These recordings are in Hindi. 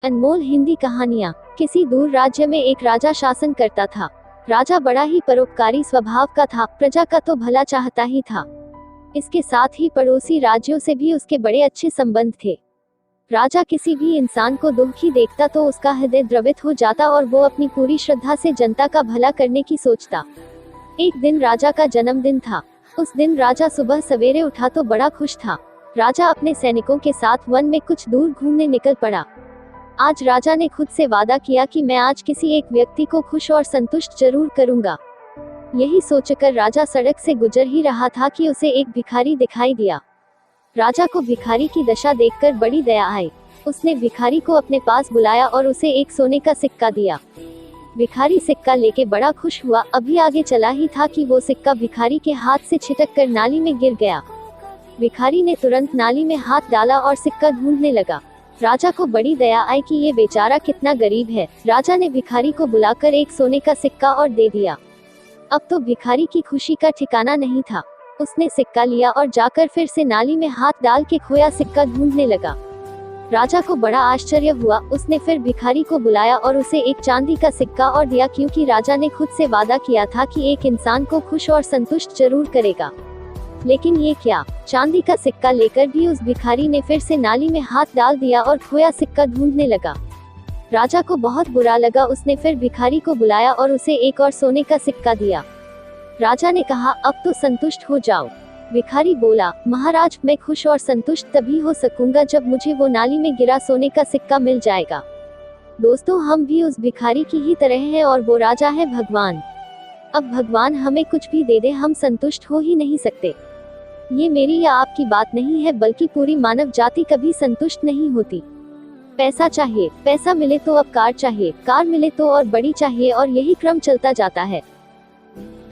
अनमोल हिंदी कहानियाँ। किसी दूर राज्य में एक राजा शासन करता था। राजा बड़ा ही परोपकारी स्वभाव का था, प्रजा का तो भला चाहता ही था। इसके साथ ही पड़ोसी राज्यों से भी उसके बड़े अच्छे संबंध थे। राजा किसी भी इंसान को दुखी देखता तो उसका हृदय द्रवित हो जाता और वो अपनी पूरी श्रद्धा से जनता का भला करने की सोचता। एक दिन राजा का जन्मदिन था। उस दिन राजा सुबह सवेरे उठा तो बड़ा खुश था। राजा अपने सैनिकों के साथ वन में कुछ दूर घूमने निकल पड़ा। आज राजा ने खुद से वादा किया कि मैं आज किसी एक व्यक्ति को खुश और संतुष्ट जरूर करूंगा। यही सोचकर राजा सड़क से गुजर ही रहा था कि उसे एक भिखारी दिखाई दिया। राजा को भिखारी की दशा देखकर बड़ी दया आई। उसने भिखारी को अपने पास बुलाया और उसे एक सोने का सिक्का दिया। भिखारी सिक्का लेके बड़ा खुश हुआ। अभी आगे चला ही था कि वो सिक्का भिखारी के हाथ से छिटक कर नाली में गिर गया। भिखारी ने तुरंत नाली में हाथ डाला और सिक्का ढूंढने लगा। राजा को बड़ी दया आई कि ये बेचारा कितना गरीब है। राजा ने भिखारी को बुलाकर एक सोने का सिक्का और दे दिया। अब तो भिखारी की खुशी का ठिकाना नहीं था। उसने सिक्का लिया और जाकर फिर से नाली में हाथ डाल के खोया सिक्का ढूंढने लगा। राजा को बड़ा आश्चर्य हुआ। उसने फिर भिखारी को बुलाया और उसे एक चांदी का सिक्का और दिया, क्योंकि राजा ने खुद से वादा किया था कि एक इंसान को खुश और संतुष्ट जरूर करेगा। लेकिन ये क्या, चांदी का सिक्का लेकर भी उस भिखारी ने फिर से नाली में हाथ डाल दिया और खोया सिक्का ढूंढने लगा। राजा को बहुत बुरा लगा। उसने फिर भिखारी को बुलाया और उसे एक और सोने का सिक्का दिया। राजा ने कहा, अब तो संतुष्ट हो जाओ। भिखारी बोला, महाराज, मैं खुश और संतुष्ट तभी हो सकूंगा जब मुझे वो नाली में गिरा सोने का सिक्का मिल जाएगा। दोस्तों, हम भी उस भिखारी की ही तरह हैं और वो राजा है भगवान। अब भगवान हमें कुछ भी दे दे, हम संतुष्ट हो ही नहीं सकते। ये मेरी या आपकी बात नहीं है, बल्कि पूरी मानव जाति कभी संतुष्ट नहीं होती। पैसा चाहिए, पैसा मिले तो अब कार चाहिए, कार मिले तो और बड़ी चाहिए, और यही क्रम चलता जाता है।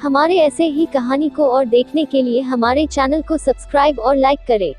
हमारे ऐसे ही कहानी को और देखने के लिए हमारे चैनल को सब्सक्राइब और लाइक करें।